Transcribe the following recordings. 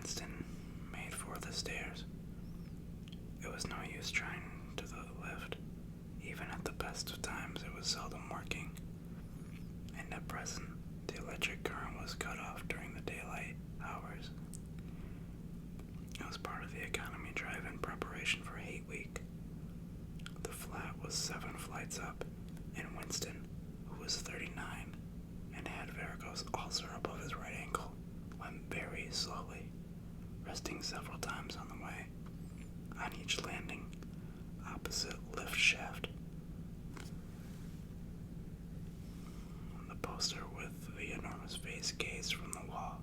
Winston made for the stairs. It was no use trying to the lift. Even at the best of times, it was seldom working. And at present, the electric current was cut off during the daylight hours. It was part of the economy drive in preparation for Hate Week. The flat was 7 flights up, and Winston, who was 39 and had varicose ulcer above his right ankle, went very slowly, resting several times on the way, on each landing, opposite lift shaft. The poster with the enormous face gazed from the wall.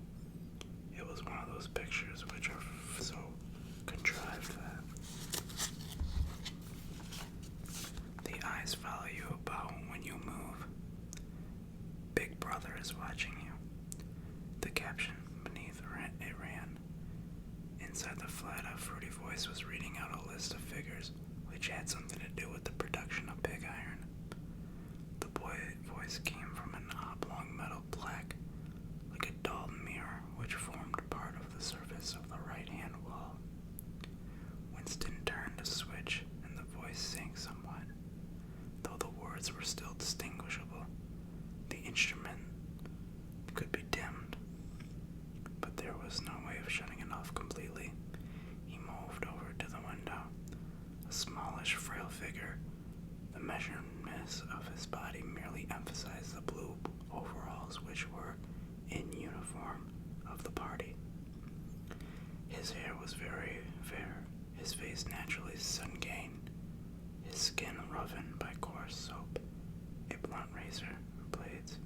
It was one of those pictures which are so contrived that the eyes follow you about when you move. Big Brother is watching you. The caption beneath it ran. Inside the flat, a fruity voice was reading out a list of figures which had something to do with the production of pig iron. The voice came from an oblong metal plaque, like a dull mirror which formed part of the surface of the right-hand wall. Winston turned a switch, and the voice sank somewhat, though the words were still distinguishable. The instrument could be dimmed, but there was no way of shutting it off completely. He moved over to the window, a smallish, frail figure. The measurements of his body merely emphasized the blue overalls which were in uniform of the party. His hair was very fair, his face naturally sun-gained, his skin roughened by coarse soap, a blunt razor blades,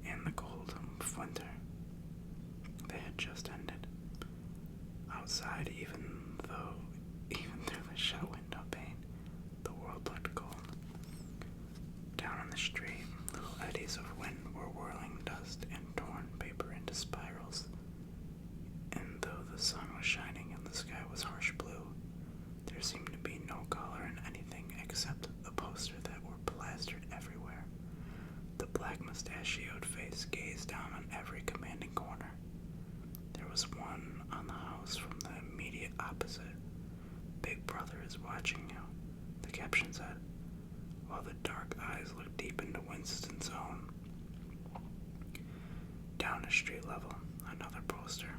and the cold of winter. They had just ended. Outside, even through the shut window pane, the world looked cold. Down on the street, little eddies of wind were whirling dust and torn paper into spirals. And though the sun was shining and the sky was harsh blue, there seemed to be no color in anything except the posters that were plastered everywhere. The black mustachioed face gazed down on every commanding corner. There was one on the house from the immediate opposite. Big Brother is watching you, the caption said, while the dark eyes looked deep into Winston's own. Down the street level, another poster,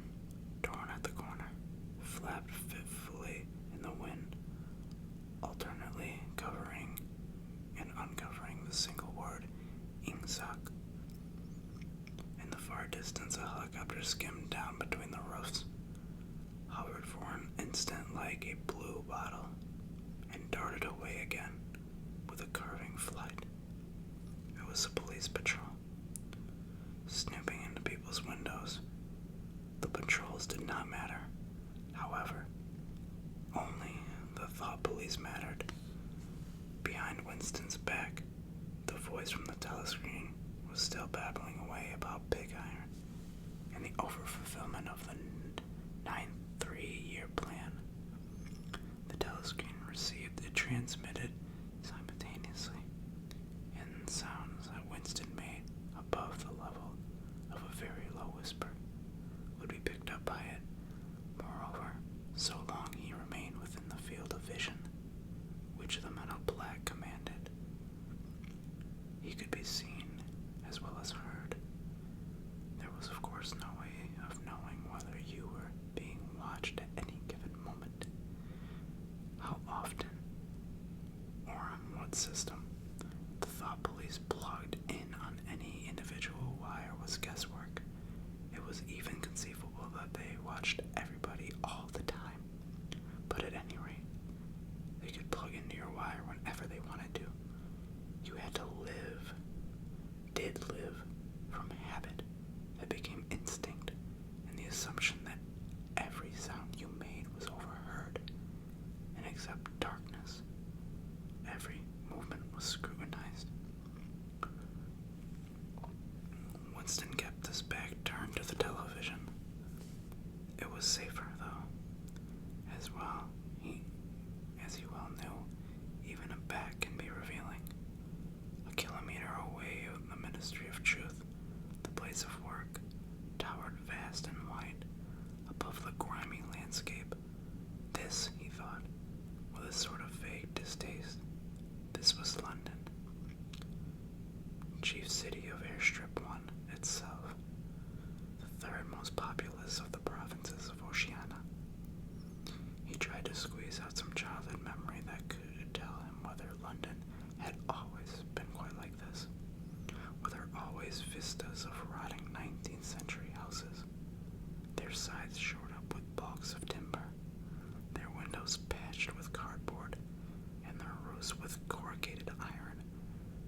torn at the corner, flapped fitfully in the wind, alternately covering and uncovering the single word, Ingsoc. In the far distance, a helicopter skimmed down between the roofs, hovered for an instant like a blue bottle, and darted away again with a curving flight. It was a police patrol, snooping into people's windows. The patrols did not matter, however. Only the thought police mattered. Behind Winston's back, the voice from the telescreen was still babbling away about pig iron and the overfulfillment of the 9th 3-year plan. The telescreen received and transmitted simultaneously, and sounds that Winston made above the level of a very low whisper would be picked up by it. Moreover, so long he remained within the field of vision which the metal plaque commanded, he could be seen as well as heard. There was of course no way of knowing whether you were being watched at any given moment. How often, or on what system, the thought police plugged in on any individual wire was guesswork. It was even conceivable that they watched everybody all the time, but at any rate, they could plug into your wire whenever they wanted to. You had to did live, from habit that became instinct, and the assumption that every sound you made was overheard, and except darkness, every movement was scrutinized. Winston kept his back turned to the television. It was safer, though, as he well knew. Even a back can be revealing. A kilometer away, the Ministry of Truth, the place of work, towered vast and white above sides shored up with balks of timber, their windows patched with cardboard, and their roofs with corrugated iron,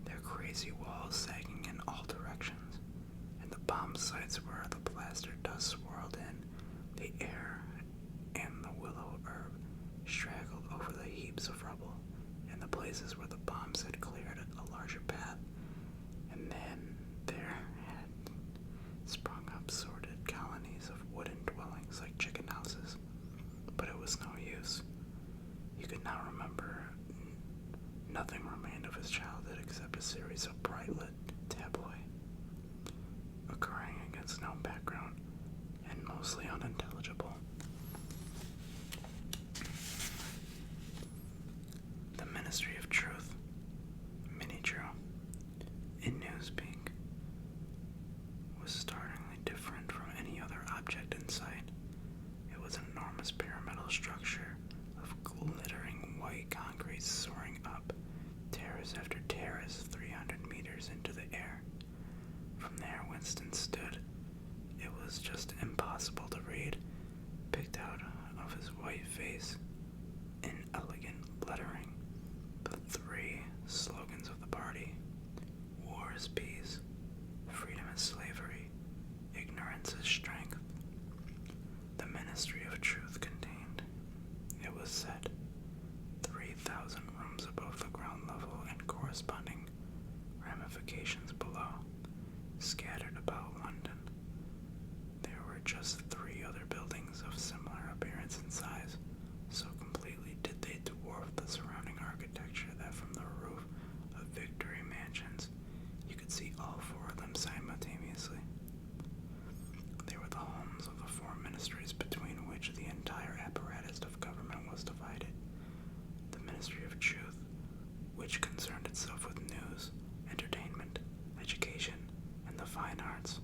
their crazy walls sagging in all directions, and the bomb sites where the plaster dust swirled in, the air and the willow herb straggled over the heaps of rubble, and the places where the bombs had cleared a larger path, and then there had sprung up sordid colonies of wooden dwellings like chicken houses. But it was no use. He could now remember. Nothing remained of his childhood except a series of bright-lit tabloid, occurring against no background, and mostly unintelligible. The Ministry of Truth, Mini True, in Newspeak, was startlingly different from any other object in sight. It was an enormous pyramidal structure of glittering white concrete soaring up, terrace after terrace, 300 meters into the air. From there Winston stood. It was just impossible to read, picked out of his white face in elegant lettering, the three slogans of the party: war is peace, freedom is slavery, ignorance is strength. The Ministry of Truth contained, it was said, 3,000 rooms above the ground level and corresponding ramifications below, scattered about London. There were just 3 other buildings of similar appearance and size, so completely did they dwarf the surrounding architecture that from the roof of Victory Mansions you could see all 4 of them simultaneously. They were the homes of the 4 ministries between which the entire apparatus of government was divided. The Ministry of Truth, which concerned itself with news, entertainment, education, and the fine arts.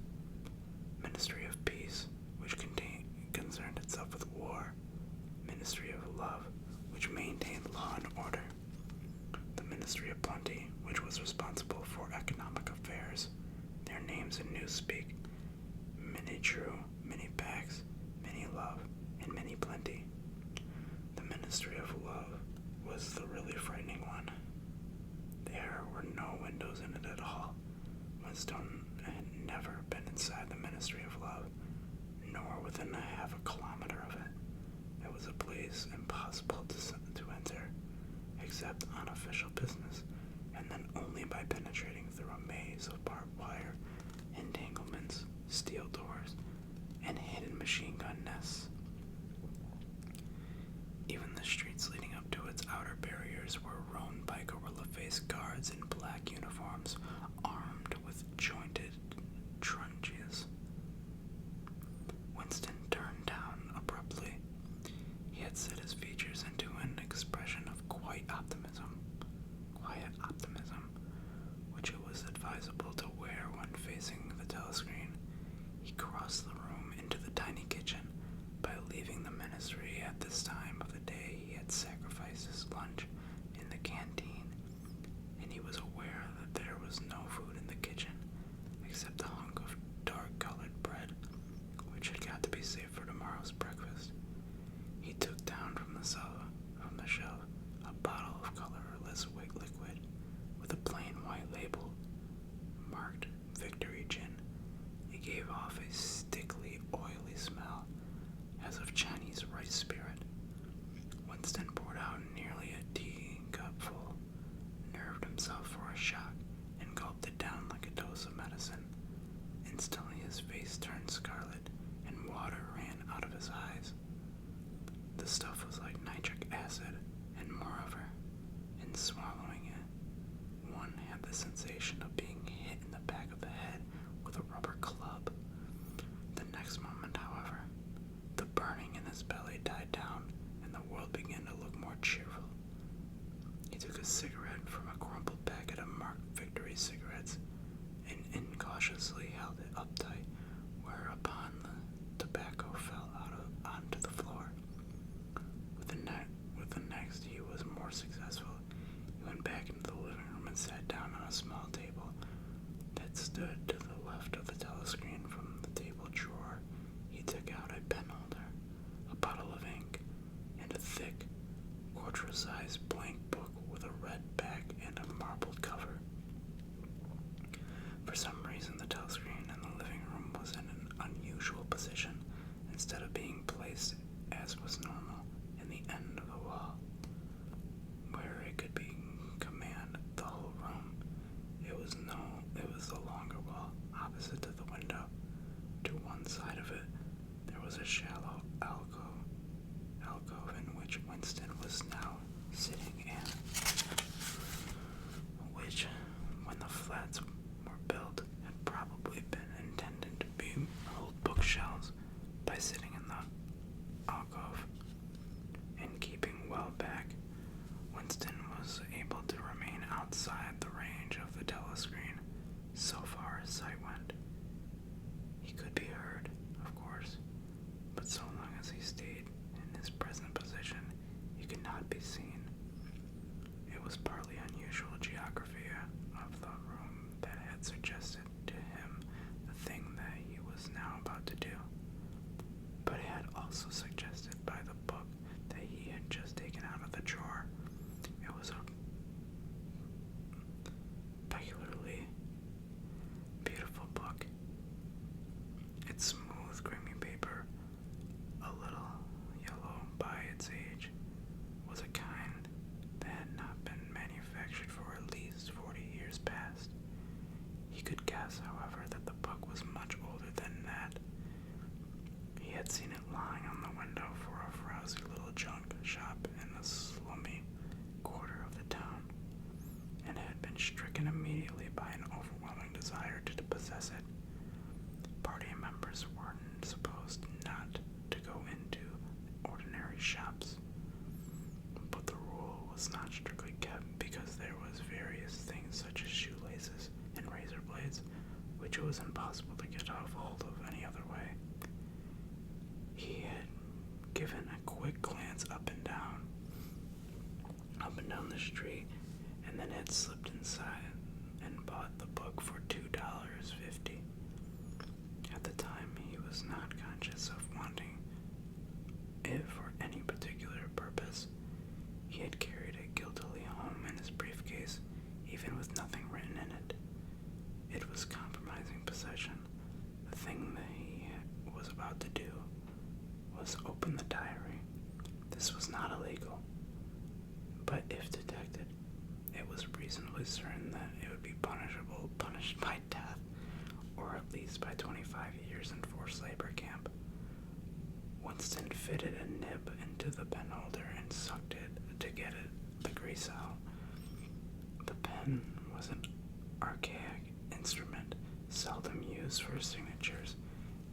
Ministry of Peace, which concerned itself with war. Ministry of Love, which maintained law and order. The Ministry of Plenty, which was responsible for economic affairs. Their names in Newspeak: Mini True, Mini Pax, Mini Love, and Mini Plenty. The Ministry of Love was the really frightening one. There were no windows in it at all. Winston had never been inside the Ministry of Love, nor within a half a kilometer of it. It was a place impossible to enter, except on official business, and then only by penetrating through a maze of barbed wire, entanglements, steel doors, and hidden machine gun nests. Even the streets leading up to its outer barriers were roamed by gorilla-faced guards in black uniforms, armed with jointed truncheons. Winston turned down abruptly. He had set his features into an expression of quiet optimism, which it was advisable to wear when facing the telescreen. He crossed the room into the tiny kitchen. By leaving the ministry at this time of the day, he had sacrificed his lunch in the canteen, and he was aware that there was no food in the kitchen except a hunk of dark-colored bread, which had got to be saved for tomorrow's breakfast. He took down from the shelf a bottle of colorless liquid with a plain white label marked Victory Gin. It gave off a stickly, oily smell, as of Chinese rice spirit. Winston poured out nearly a teacupful, nerved himself for a shock, and gulped it down like a dose of medicine. Instantly his face turned scarlet, and water ran out of his eyes. The stuff was like nitric acid, and moreover, in swallowing it, one had the sensation of being hit in the back of the head with a rubber club. The next moment, however, the burning in his belly died down, and the world began to look more cheerful. He took a cigarette from a crumpled packet of marked Victory cigarettes and incautiously held it uptight, whereupon the tobacco fell onto the floor. With the next, he was more successful. He went back into the living room and sat down on a small table that stood to the left of the telescreen. From the table drawer, he took out a pen as was normal in the end of the wall, where it could be command the whole room. It was the longer wall opposite to the window. To one side of it, there was a shallow alcove in which Winston was now sitting in, which, when the flats were built, had probably been intended to be hold bookshelves. By sitting in the alcove and keeping well back, Winston was able to remain outside the range of the telescreen so far as sight went. He could be heard, of course, but so long as he stayed in his present position, he could not be seen. It was partly unusual geography of the room that had suggested to him the thing that he was now about to do, but it had also suggested by the book that he had just taken out of the drawer. It was a peculiarly beautiful book. Its smooth, creamy paper, a little yellow by its age, was a kind that had not been manufactured for at least 40 years past. He could guess, however, that the book was much older than that. He had seen it lying on the window for a frowsy little junk shop in a slummy quarter of the town, and had been stricken immediately by an overwhelming desire to possess it. Party members were supposed not to go into ordinary shops, but the rule was not strictly kept because there was various things such as shoelaces and razor blades, which it was impossible to get a hold of any other way. He had given a quick glance up and down the street, and then had slipped inside and bought the book for $2.50. At the time, he was not conscious of wanting it for any particular purpose. He had carried it guiltily home in his briefcase, even with nothing written in it. It was compromising possession. The thing that he was about to do was open the diary. This was not illegal, but if detected, it was reasonably certain that it would be punished by death, or at least by 25 years in forced labor camp. Winston fitted a nib into the pen holder and sucked it to get the grease out. The pen was an archaic instrument, seldom used for signatures,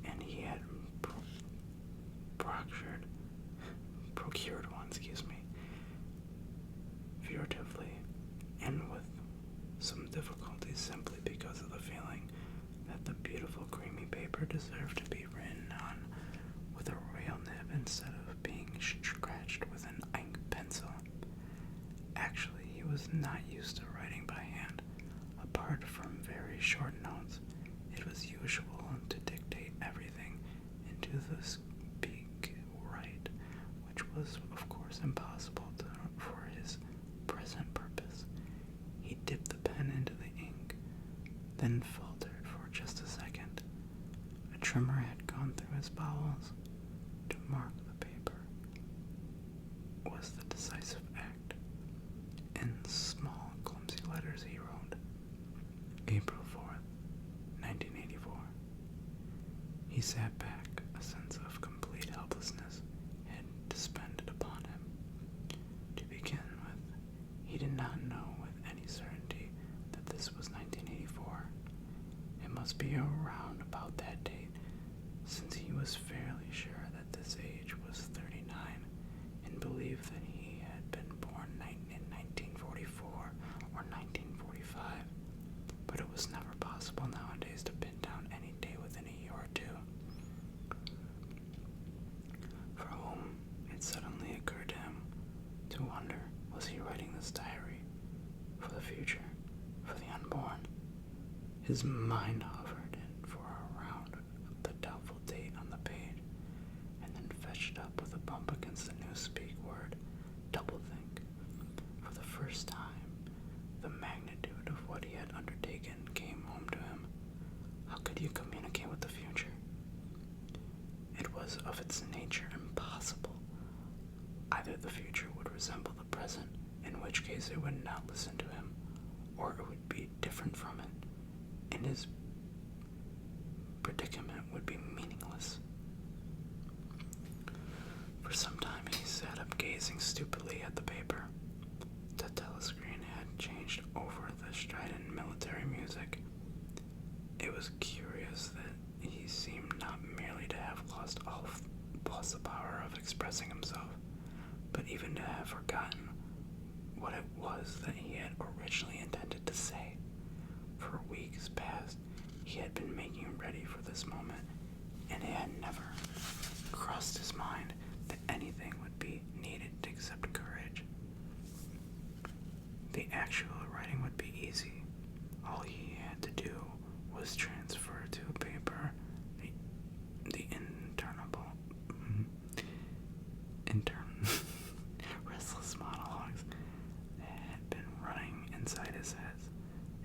and he had procured one, furtively, and with some difficulty, simply because of the feeling that the beautiful creamy paper deserved to be written on with a real nib instead of being scratched with an ink pencil. Actually, he was not used to writing by hand. Apart from very short notes, it was usual to dictate everything into the speak right, which was, of course, impossible for his present purpose. He dipped the pen into the ink, then faltered for just a second. A tremor had gone through his bowels. To mark the paper was the decisive act. In small, clumsy letters he wrote, April 4th, 1984. He sat back. A sense of complete helplessness had descended upon him. To begin with, he did not know with any certainty that this was 1984. It must be around about that date, since he was fairly sure that this age was 39, and believed that he had been born in 1944 or 1945. But it was never possible nowadays to pin down any day within a year or two. For whom it suddenly occurred to him to wonder, was he writing this diary for the future, for the unborn? His mind hovered for around the doubtful date on the page, and then fetched up with a bump against the newspeak word, doublethink. For the first time, the magnitude of what he had undertaken came home to him. How could you communicate with the future? It was of its nature impossible. Either the future would resemble the present, in which case it would not listen to him, or it would be different from it, and his predicament would be meaningless. For some time he sat up gazing stupidly at the paper. The telescreen had changed over the strident military music. It was curious that he seemed not merely to have lost the power of expressing himself, but even to have forgotten what it was that he had originally intended to say. For weeks past, he had been making ready for this moment, and it had never crossed his mind that anything would be needed except courage. The actual writing would be easy. All he had to do was transfer to paper the restless monologues that had been running inside his head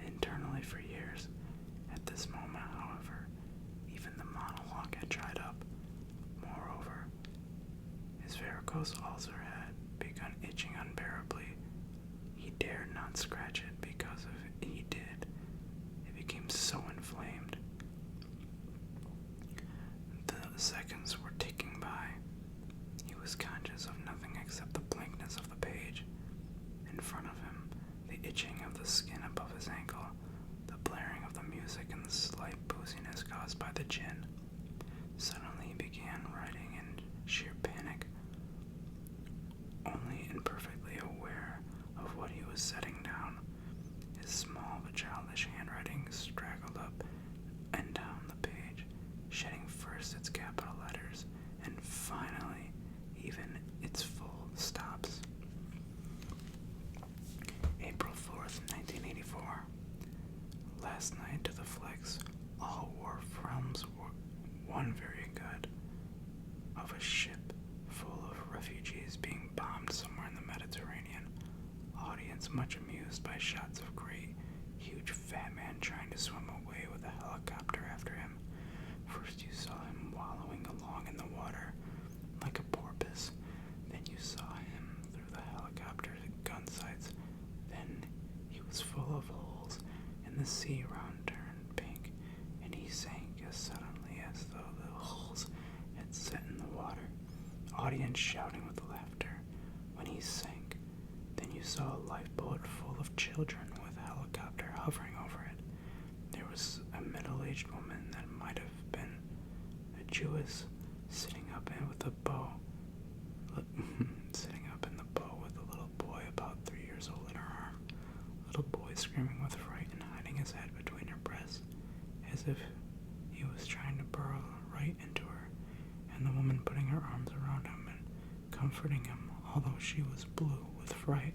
internally for years. At this moment, however, even the monologue had dried up. Moreover, his varicose ulcer had begun itching unbearably. He dared not scratch it because if he did, it became so inflamed. The seconds were ticking by. He was conscious of nothing except the blankness of the page. In front of him, the itching of the skin above his ankle, the blaring of the music, and the slight booziness caused by the gin. Suddenly he began writing in sheer panic, only imperfectly aware of what he was setting down. His small but childish handwriting straggled up and down the page, shedding first its capital letters and finally even its full stops. April 4th, 1984. Last night to the flicks, all war films were one very good. Of a ship full of refugees being bombed somewhere in the Mediterranean. Audience much amused by shots of great, huge fat man trying to swim away with a helicopter after him. First you saw him wallowing along in the water like a porpoise. Then you saw him through the helicopter gun sights. Then he was full of holes, and the sea round turned pink, and he sank as suddenly as though the holes had set in the water. Audience shouting with laughter. When he sank, then you saw a lifeboat full of children with a helicopter hovering over it. There was a middle-aged woman that might have been a Jewess sitting up with a bow, sitting up in the bow with a little boy about 3 years old in her arm. Little boy screaming with fright and hiding his head between her breasts, as if he was trying to burrow right into her, and the woman putting her arms around him and comforting him, although she was blue with fright,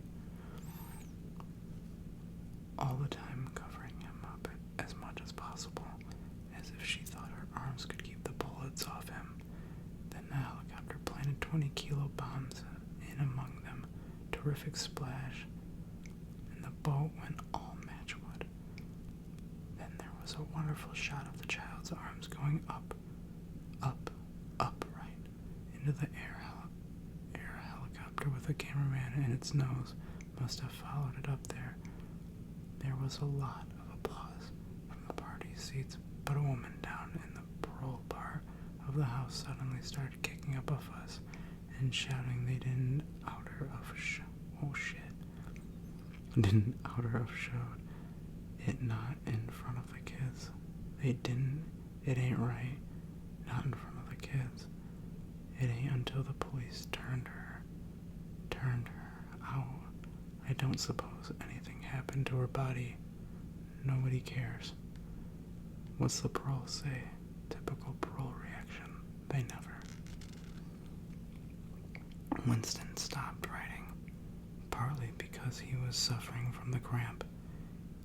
all the time covering him up as much as possible, as if she thought her arms could keep the bullets off him. Then the helicopter planted 20-kilo bombs in among them. Terrific splash, and the boat went all matchwood. Then there was a wonderful shot of the child's arms going up, right into the air helicopter with a cameraman in its nose must have followed it up there. There was a lot of applause from the party seats, but a woman down in the parole part of the house suddenly started kicking up a fuss and shouting they didn't out her of didn't out her of showed it not in front of the kids. They didn't. It ain't right. Not in front of the kids. It ain't until the police turned her out. I don't suppose anything happened to her body. Nobody cares. What's the parole say? Typical parole reaction. They never. Winston stopped writing, partly because he was suffering from the cramp.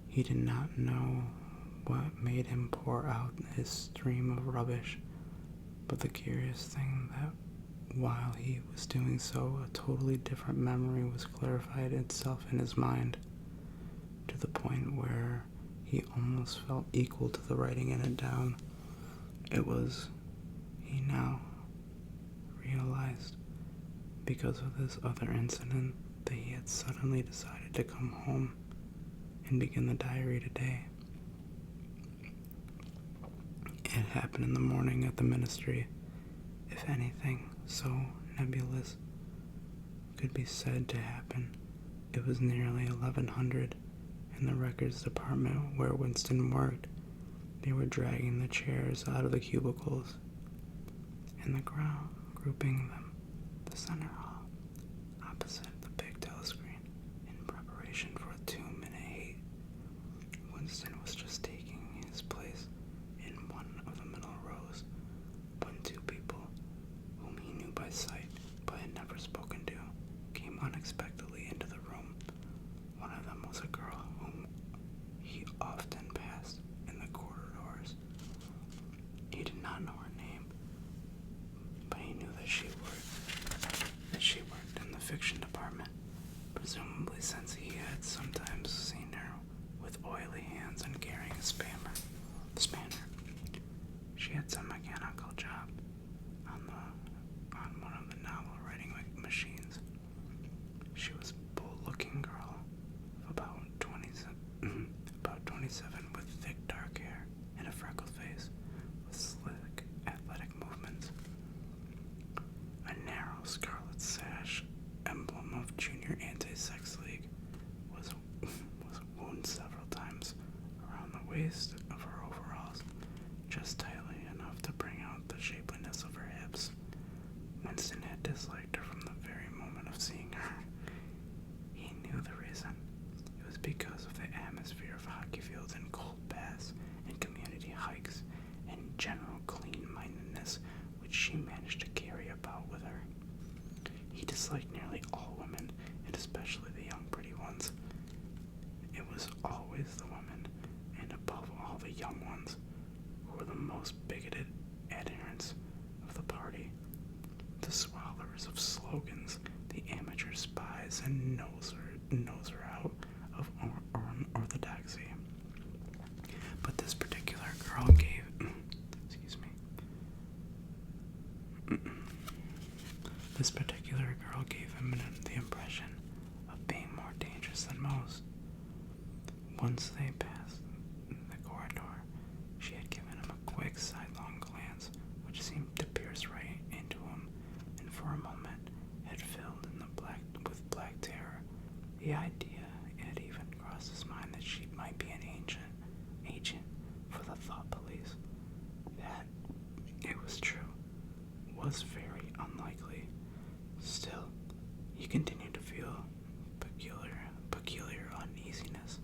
He did not know what made him pour out his stream of rubbish, but the curious thing that while he was doing so, a totally different memory was clarified itself in his mind, to the point where he almost felt equal to the writing it down. It was, he now realized, because of this other incident that he had suddenly decided to come home and begin the diary today. It happened in the morning at the ministry. If anything so nebulous could be said to happen, it was nearly 1100 in the records department where Winston worked. They were dragging the chairs out of the cubicles in the ground, grouping them the center hall opposite the big telescreen in preparation for a 2-minute hate. Winston was just taking his place in one of the middle rows when two people whom he knew by sight but had never spoken to came unexpectedly into the room. One of them was a girl whom he often passed in the corridors. He did not know her name, but he knew that she worked in the fiction department, presumably since he had sometimes seen her with oily hands and carrying a spanner. She had some mechanical job on one of the novel writing machines. She was a bold-looking girl of about 27 with thick dark hair and a freckled face with slick athletic movements. A narrow scarlet sash, emblem of Junior Anti-Sex League, was wound several times around the waist of her overalls, just tightly enough to bring out the shapeliness of her hips. Winston had disliked her from the very moment of seeing her. He knew the reason. It was because of the atmosphere of hockey fields and cold baths and community hikes and general clean-mindedness which she managed to carry about with her. He disliked nearly all women, and especially the young pretty ones. It was always the women, and above all the young ones, who were the most bigoted adherents of the party, the swallowers of slogans, the amateur spies and noser out of orthodoxy. But this particular girl gave him the impression of being more dangerous than most. Once they passed the corridor, she had given him a quick sidelong glance which seemed to pierce right into him, and for a moment had filled in with black terror. The idea had even crossed his mind that she might be an agent for the thought police. That, it was true, was very unlikely. Still, he continued to feel peculiar uneasiness,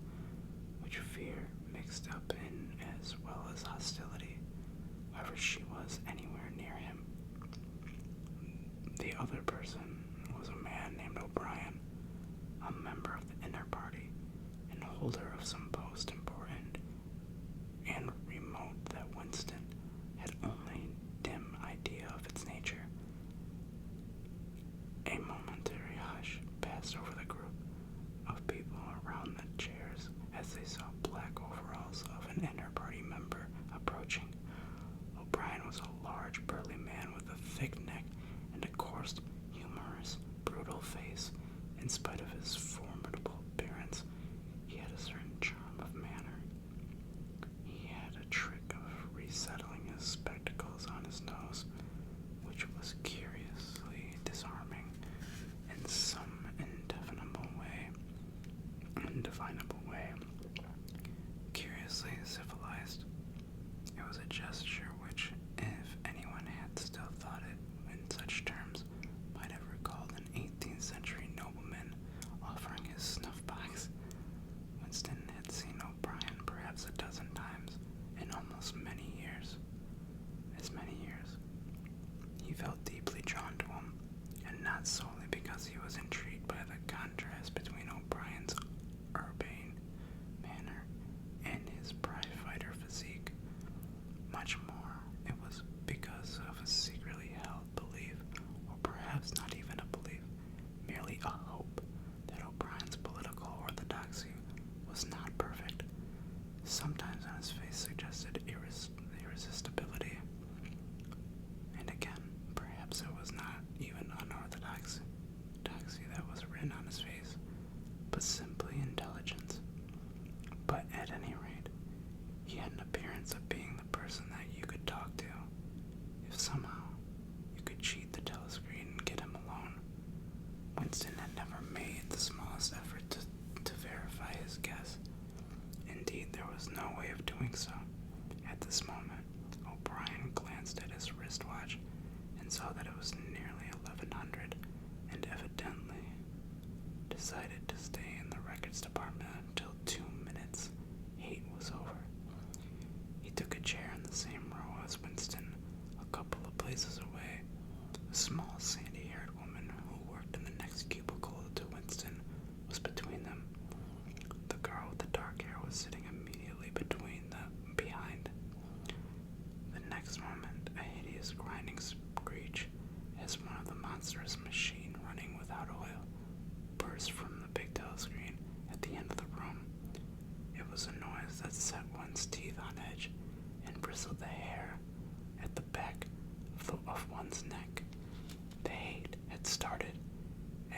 which fear mixed up in as well as hostility, wherever she was anywhere near him. The other person was a man named O'Brien, a member of the inner party and holder of some post important and remote that Winston had only dim idea of its nature. A momentary hush passed over the group of people around the chairs as they saw black overalls of an inner party member approaching. O'Brien was a large, burly man with a thick neck and a coarse, humorous, brutal face. In spite of his formidable appearance, he had a certain charm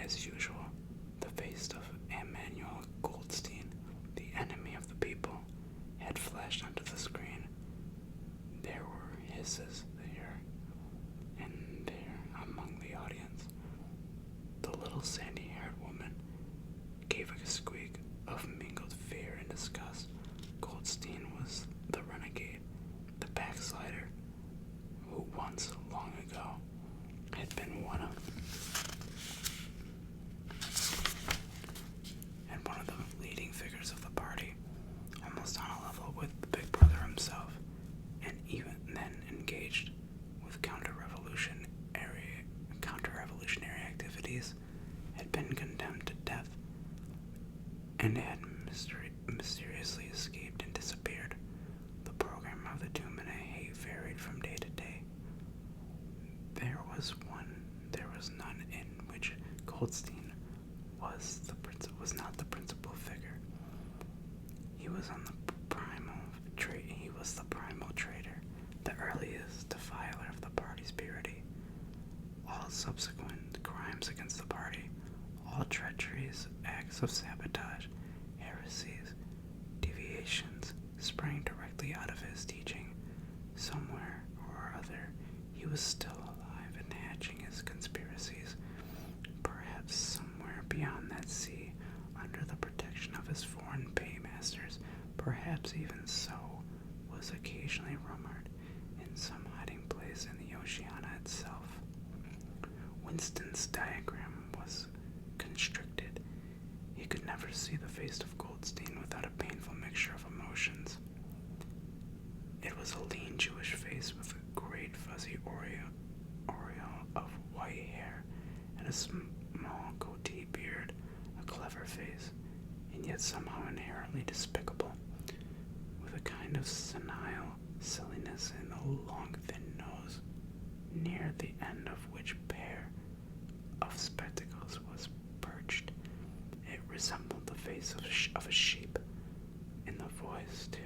as usual, the face of Emmanuel Goldstein, the enemy of the people, had flashed onto the screen. There were hisses here and there among the audience. The little sandy-haired woman gave a squeak of mingled fear and disgust. Goldstein was the renegade, the backslider, who once, long ago, had been one of the leading figures of the party, almost on a level with the Big Brother himself, and even then engaged with counter-revolutionary activities, had been condemned to death, and had mysteriously escaped and disappeared. The program of the Doom and Hate varied from day to day. There was none in which Goldstein was not the principal figure. He was the primal traitor, the earliest defiler of the party's purity. All subsequent crimes against the party, all treacheries, acts of sabotage, heresies, deviations, sprang directly out of his teaching. Somewhere or other, he was still alive and hatching his conspiracies. Perhaps somewhere beyond that sea, under the protection of his foreign paymasters, perhaps even so, was occasionally rumored in some hiding place in the Oceania itself. Winston's diagram was constricted. He could never see the face of Goldstein without a painful mixture of emotions. It was a lean Jewish face with a great fuzzy aureole of white hair and a small goatee beard, a clever face, and yet somehow inherently despicable, with a kind of senile silliness in the long, thin nose, near the end of which pair of spectacles was perched. It resembled the face of a sheep, in the voice, too,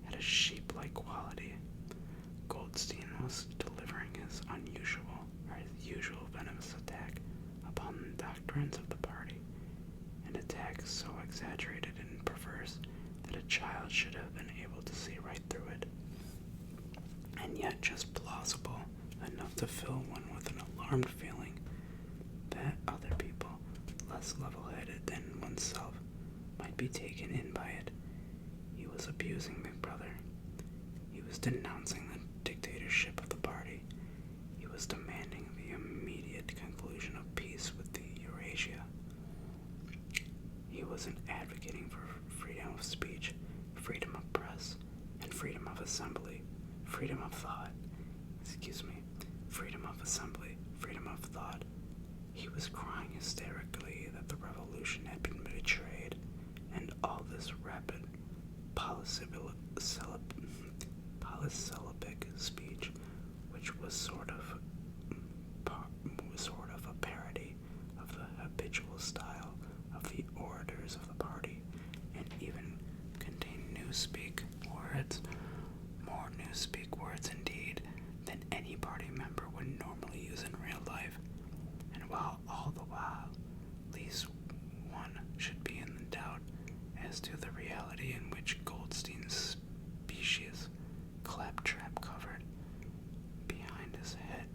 had a sheep-like quality. Goldstein was delivering his usual venomous attack upon the doctrines of the party, an attack so exaggerated and perverse that a child should have been able to see right through it, and yet just plausible enough to fill one with an alarmed feeling that other people, less level-headed than oneself, might be taken in by it. He was abusing Big Brother. He was denouncing the dictatorship of the party. He was demanding the immediate conclusion of peace with the Eurasia. He was advocating for freedom of speech, freedom of press, and freedom of assembly, freedom of thought. Freedom of assembly, freedom of thought. He was crying hysterically that the revolution had been betrayed, and all this rapid polysyllabic speech, which was sort of a parody of the habitual style of the orators of the party, and even contained more newspeak words indeed than any party member would normally use in real life. And all the while, at least one should be in doubt as to the reality in which Goldstein's species, claptrap covered behind his head,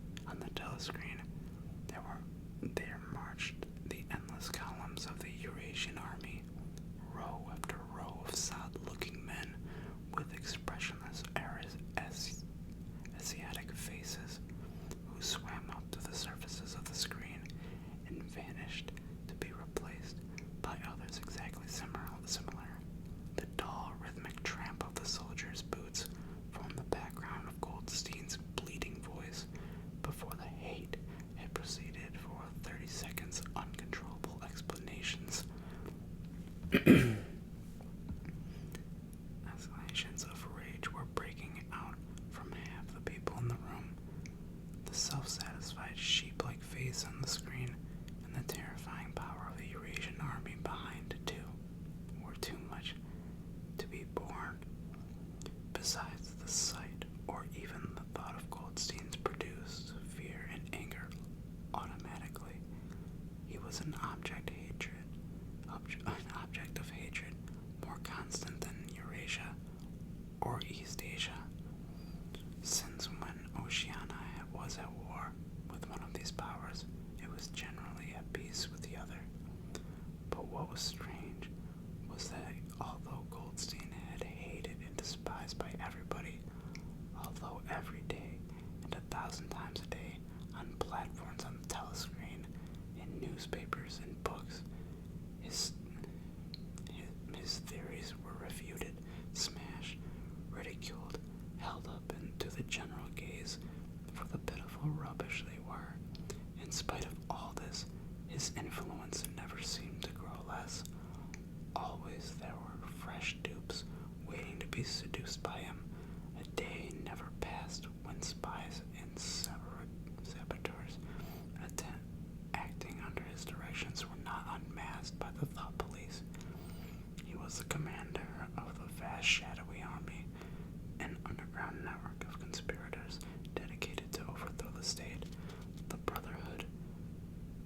was an object of hatred more constant than Eurasia or East Asia. Since when Oceania was at war with one of these powers, it was generally at peace with the other. But what was strange was that although Goldstein had hated and despised by everybody, although every day and 1,000 times a day on platforms on the telescreen, in newspapers and books, his theories were refuted, smashed, ridiculed, held up into the general gaze for the pitiful rubbish they were. In spite of all this, his influence never seemed to grow less. Always there were fresh dupes waiting to be seduced by him. A day never passed when spies and saboteurs acting under his directions were not unmasked by the thought police. He was the commander of the vast shadowy army, an underground network of conspirators dedicated to overthrow the state. The Brotherhood,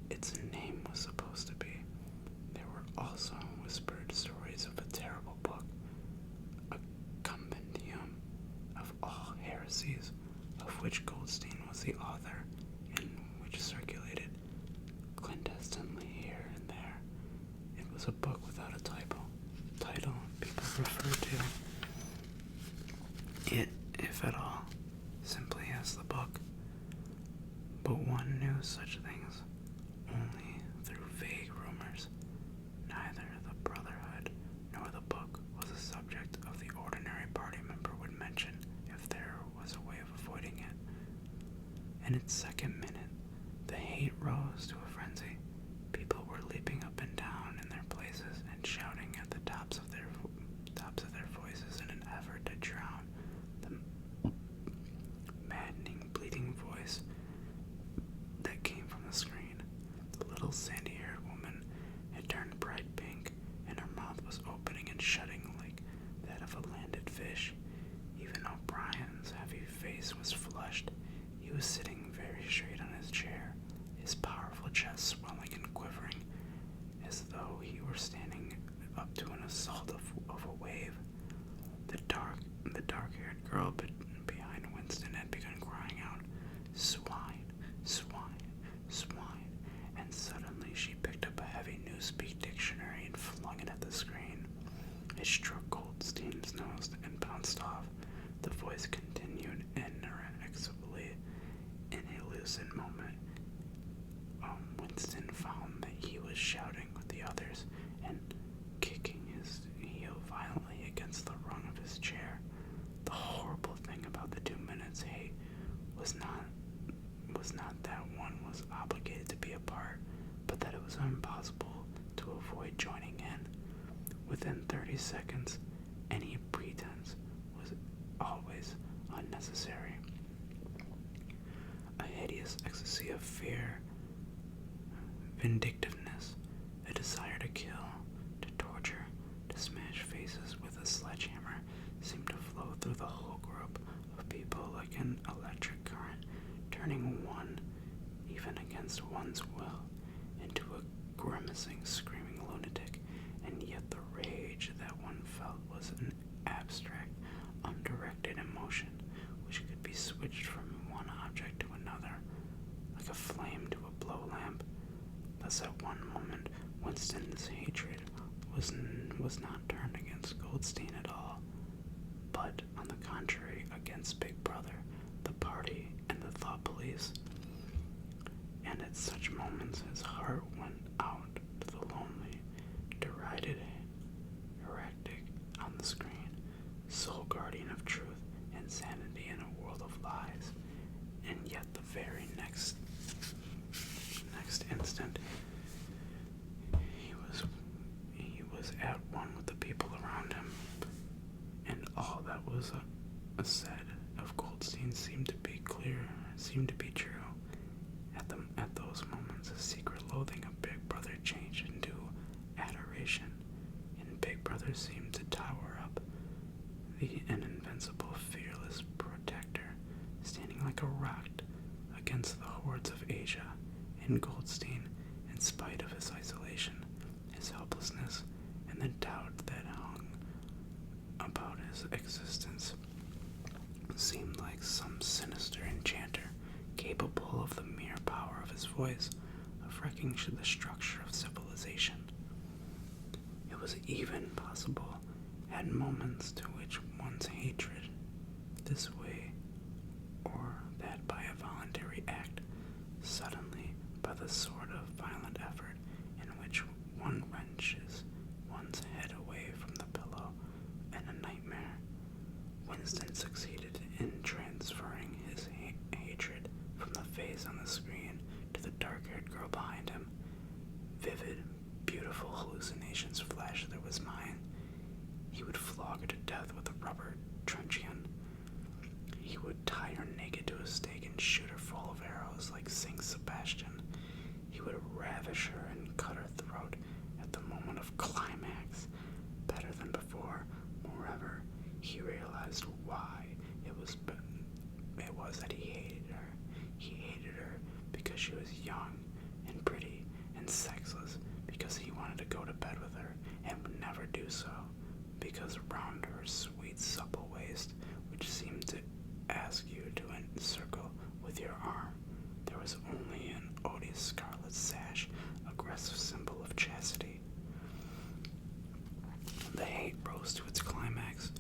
its name was supposed to be. There were also whispered stories of a terrible book, a compendium of all heresies, of which Goldstein was the author, and which circulated clandestinely here and there. It was a book without a title people referred to it, if at all, simply as the book. But one knew such things only through vague rumors. Neither the Brotherhood nor the book was a subject of the ordinary party member would mention if there was a way of avoiding it. In its second minute, the hate rose to a frenzy. People were leaping up and down in their places and shouting at the tops of their voices in an effort to drown the maddening, bleating voice that came from the screen. The little sandy-haired woman had turned bright pink, and her mouth was opening and shutting like that of a landed fish. Even O'Brien's heavy face was flushed. He was sitting very straight on his chair, his powerful chest swelling and quivering, as though he were standing up to an assault of a wave. The dark-haired girl behind Winston had begun crying out, "Swine, swine, swine," and suddenly she picked up a heavy Newspeak dictionary and flung it at the screen. It struck Goldstein's nose and bounced off. The voice continued inexorably. In a lucid moment, Winston found that he was shouting with the others and kicking his heel violently against the rung of his chair. The horrible thing about the 2 minutes hate was not that one was obligated to be a part, but that it was impossible to avoid joining in. Within 30 seconds, any pretense was always unnecessary. A hideous ecstasy of fear, vindictiveness, a desire to kill, to torture, to smash faces with a sledgehammer seemed to flow through the whole group of people like an electric current, turning one, even against one's will, into a grimacing, screaming lunatic. And yet the rage that one felt was an abstract, undirected emotion which could be switched from one object to another, like a flame to a blow lamp. Thus at one moment Winston's hatred was not turned against Goldstein at all, but on the contrary against Big Brother, the party, and the thought police. And at such moments his heart went out to the lonely, derided heretic on the screen, sole guardian of truth and sanity in a world of lies. And yet the very next instant he was at one with the people around him, and all that was said of Goldstein seemed to be true. At those moments, a secret loathing of Big Brother changed into adoration, and Big Brother seemed to tower up, an invincible, fearless protector, standing like a rock against the hordes of Asia. And Goldstein, in spite of his voice of wrecking the structure of civilization. It was even possible at moments to which one's hatred, this way or that by a voluntary act, suddenly by the sort of violent effort in which one wrenches one's head away from the pillow in a nightmare, Winston succeeded in transferring his hatred from the face on the screen to the dark-haired girl behind him. Vivid, beautiful hallucinations flashed through his mind. He would flog her to death with a rubber truncheon. He would tie her naked to a stake and shoot her full of arrows like Saint Sebastian. He would ravish her and cut her throat at the moment of climax. Better than before, moreover, he realized why it was that he hated her. He hated her because she was young and pretty and sexless, because he wanted to go to bed with her and would never do so, because round her sweet supple waist, which seemed to ask you to encircle with your arm, there was only an odious scarlet sash, aggressive symbol of chastity. The hate rose to its climax.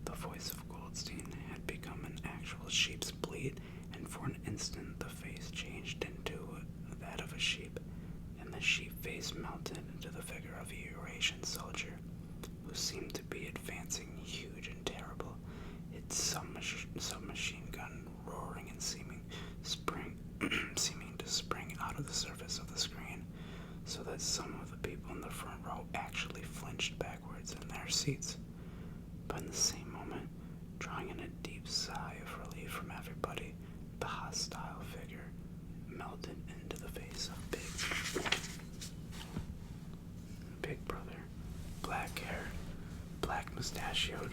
The voice of Goldstein had become an actual sheep's bleat, and for an instant the face changed into that of a sheep, and the sheep face melted into the figure of a Eurasian soldier, who seemed to be advancing huge and terrible, its submachine gun roaring and seeming to spring out of the surface of the screen, so that some of the people in the front row actually flinched backwards in their seats. But in the same moment, drawing in a deep sigh of relief from everybody, the hostile figure melted into the face of Big Brother, black-haired, black mustachioed,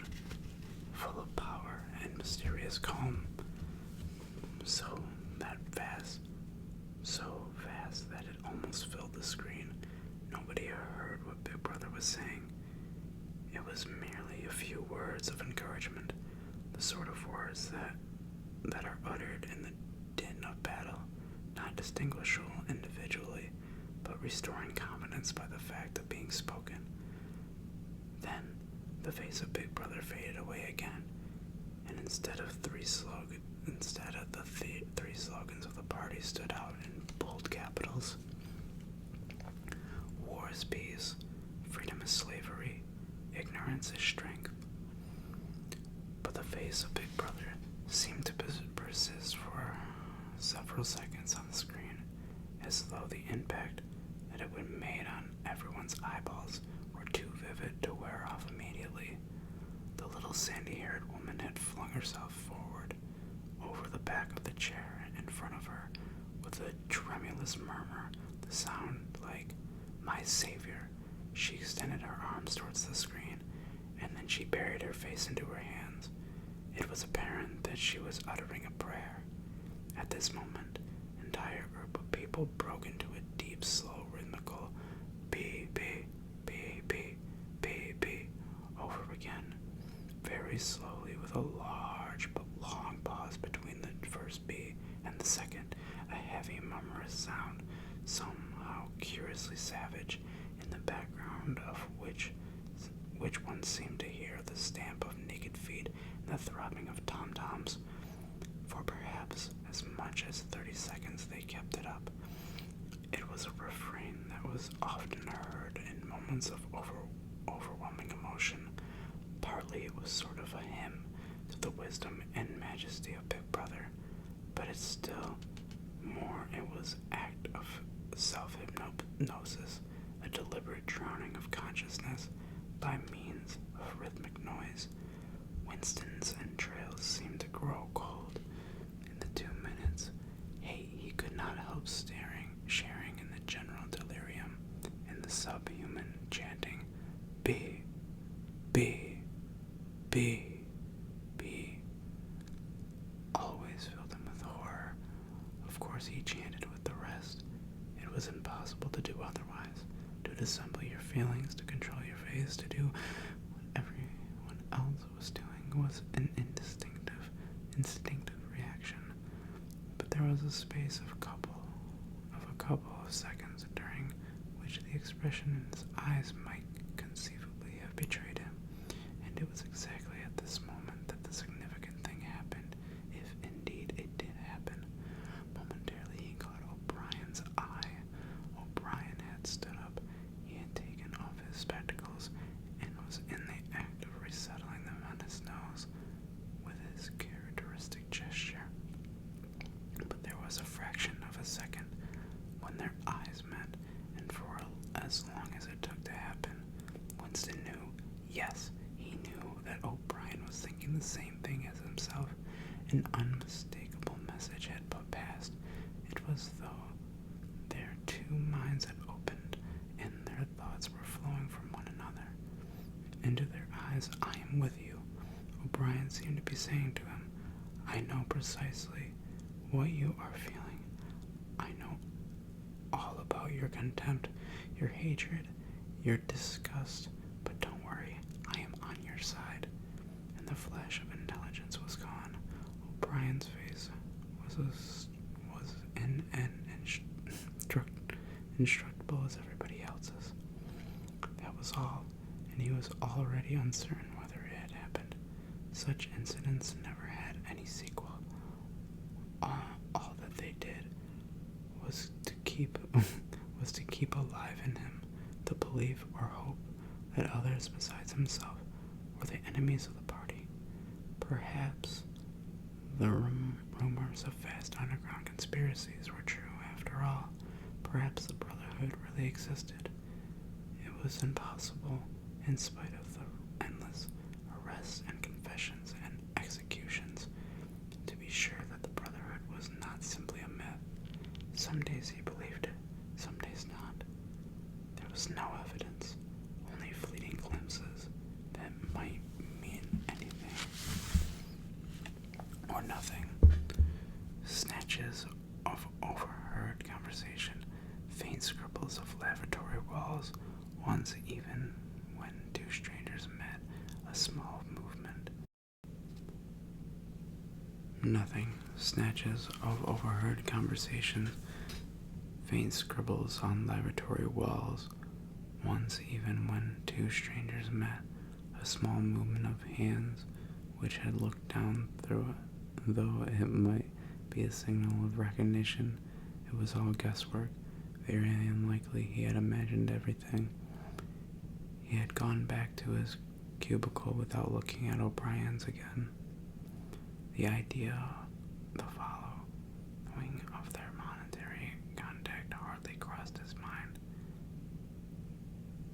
full of power and mysterious calm, so vast that it almost filled the screen. Nobody heard what Big Brother was saying. It was merely a few words of encouragement, the sort of words that are uttered in the din of battle, not distinguishable individually, but restoring confidence by the fact of being spoken. Then the face of Big Brother faded away again, and instead of the three slogans of the party stood out in bold capitals: war is peace, freedom is slavery, ignorance is strength. But the face of Big Brother seemed to persist for several seconds on the screen, as though the impact that it would made on everyone's eyeballs were too vivid to wear off immediately. The little sandy-haired woman had flung herself forward over the back of the chair in front of her with a tremulous murmur, the sound like "My Savior." She extended her arms towards the screen, and then she buried her face into her hands. It was apparent that she was uttering a prayer. At this moment, an entire group of people broke into a deep, slow, rhythmical B, B, B, B, B, B, over again, very slowly, with a large but long pause between the first B and the second, a heavy, murmurous sound, somehow curiously savage, in the background of which one seemed to hear the stamp of naked feet and the throbbing of tom-toms. For perhaps as much as 30 seconds they kept it up. It was a refrain that was often heard in moments of overwhelming emotion. Partly it was sort of a hymn to the wisdom and majesty of Big Brother, but it's still more it was act of self-hypnosis, a deliberate drowning of consciousness by means of rhythmic noise. Winston's entrails seemed to grow cold in the 2 minutes. He could not help sharing in the general delirium, in the subhuman chanting, B, B, B, B, always filled him with horror. Of course he chanted with the rest. It was impossible to do otherwise, to dissemble your feelings, to control your face, to do what everyone else was doing was an instinctive reaction. But there was a space of a couple couple of seconds during which the expression in his eyes might conceivably have betrayed him, and it was exactly at this moment that the significant thing happened, if indeed it did happen. Momentarily he caught O'Brien's eye. O'Brien had stood up. He had taken off his spectacles and was in the act of resettling them on his nose with his characteristic gesture. But there was a fraction of a second when their eyes met, and for as long as it took to happen, Winston knew, yes, he knew that O'Brien was thinking the same thing as himself. An unmistakable message had passed. It was though their two minds had opened, and their thoughts were flowing from one another. Into their eyes, I am with you, O'Brien seemed to be saying to him. I know precisely what you are feeling. I know all about your contempt, your hatred, your disgust, but don't worry, I am on your side. And the flash of intelligence was gone. O'Brien's face was indestructible as everybody else's. That was all, and he was already uncertain whether it had happened. Such incidents never had any sequel. All that they did was to keep alive in him the belief or hope that others besides himself were the enemies of the party. Perhaps the rumors of vast underground conspiracies were true after all. Perhaps the Brotherhood really existed. It was impossible, in spite of the endless arrests and confessions and executions, to be sure that the Brotherhood was not simply a myth. Some days he believed it, some days not. There was no evidence, only fleeting glimpses that might mean anything or nothing. Snatches of overheard conversation, faint scribbles of lavatory walls, once even when two strangers met, a small movement. Nothing. Snatches of overheard conversation, faint scribbles on lavatory walls, once even when two strangers met, a small movement of hands which had looked down through it, though it might be a signal of recognition. It was all guesswork. Very unlikely he had imagined everything. He had gone back to his cubicle without looking at O'Brien's again. The idea, the following of their monetary contact hardly crossed his mind.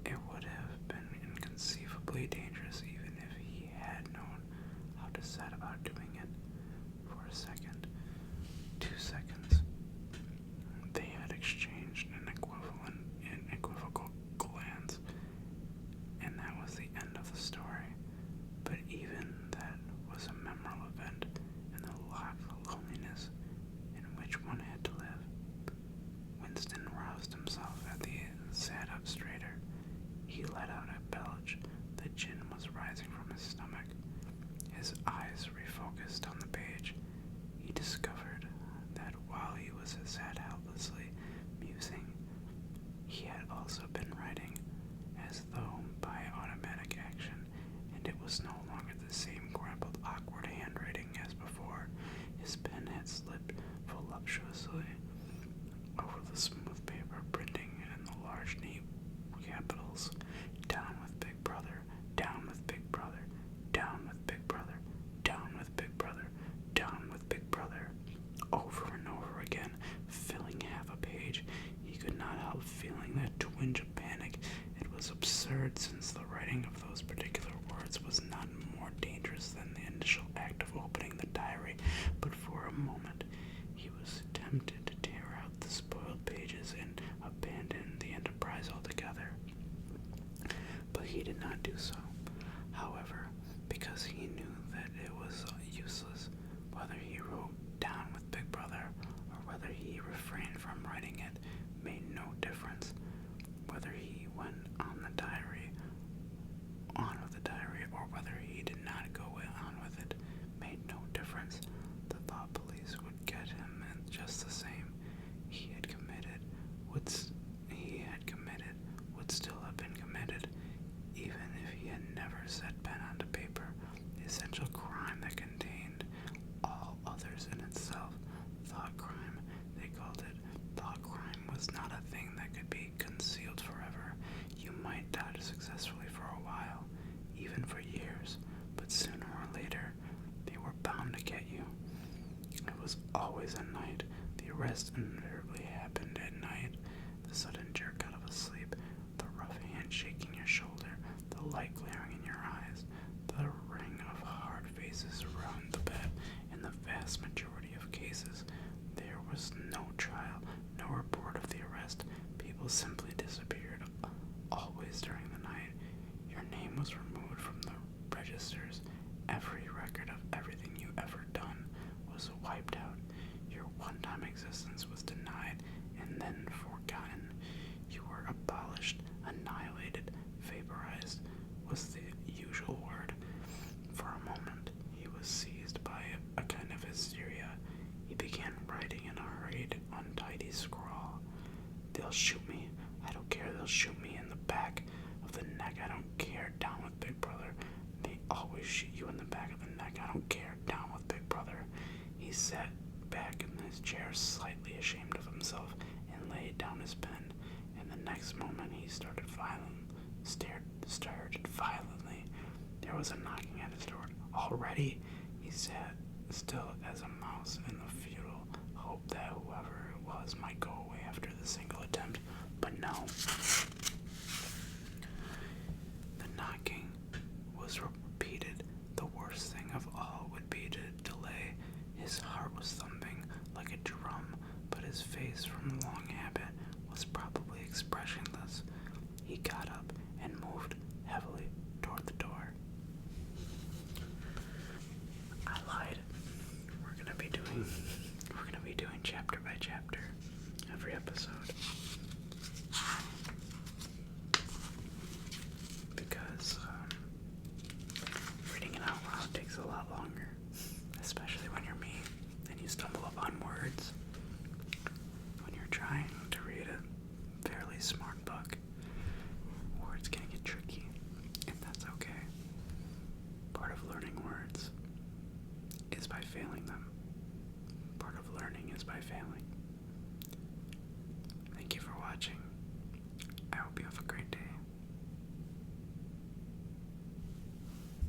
It would have been inconceivably dangerous even if he had known how to set about doing it. For a second, 2 seconds, they had exchanged an equivocal glance, and that was the end of the story. But even that was a memorable event in the loneliness in which one had to live. Winston roused himself as he sat up straighter. He let out a belch. The gin was rising from his stomach. His eyes refocused on the page. He discovered that while he was sat helplessly musing, he had also been writing, as though by automatic action, and it was no longer the same crumpled, awkward handwriting as before. His pen had slipped voluptuously over the smooth paper, printing in the large, neat capitals, "Down with Big Brother, down with Big Brother, down with Big Brother, down with Big Brother, down with Big Brother," over and over again, filling half a page. He could not help feeling that twinge of panic. It was absurd, since the writing of those particular words was not more dangerous than the initial act of opening the diary. But for a moment he was tempted to tear out the spoiled pages and abandon the enterprise altogether. But he did not do so, however, because he knew that it was useless. Whether he wrote "Down with Big Brother" or whether he refrained from writing it made no difference. Whether he went on with the diary, or whether he did not go on with it, made no difference. The thought police would rest invariably happened at night. The sudden jerk out of sleep, the rough hand shaking your shoulder, the light glaring in your eyes, the ring of hard faces around the bed. In the vast majority of cases, there was no trial, no report of the arrest. People simply disappeared, always during the night. Your name was removed from the registers. Every record of everything you ever done was wiped out. Your one-time existence was denied and then forgotten. You were abolished, annihilated, vaporized was the usual word. For a moment, he was seized by a kind of hysteria. He began writing in a hurried, untidy scrawl. They'll shoot me. I don't care. They'll shoot me in the back of the neck. I don't care. Down with Big Brother. They always shoot you in the back of the neck. I don't care. Down with Big Brother. He sat back in his chair, slightly ashamed of himself, and laid down his pen. And the next moment he started violently. There was a knocking at his door. Already, he sat still as a mouse in the futile hope that whoever it was might go away after the single attempt. But no. The knocking was repeated. The worst thing of all would be to delay. His heart was thumping like a drum, but his face, from long habit,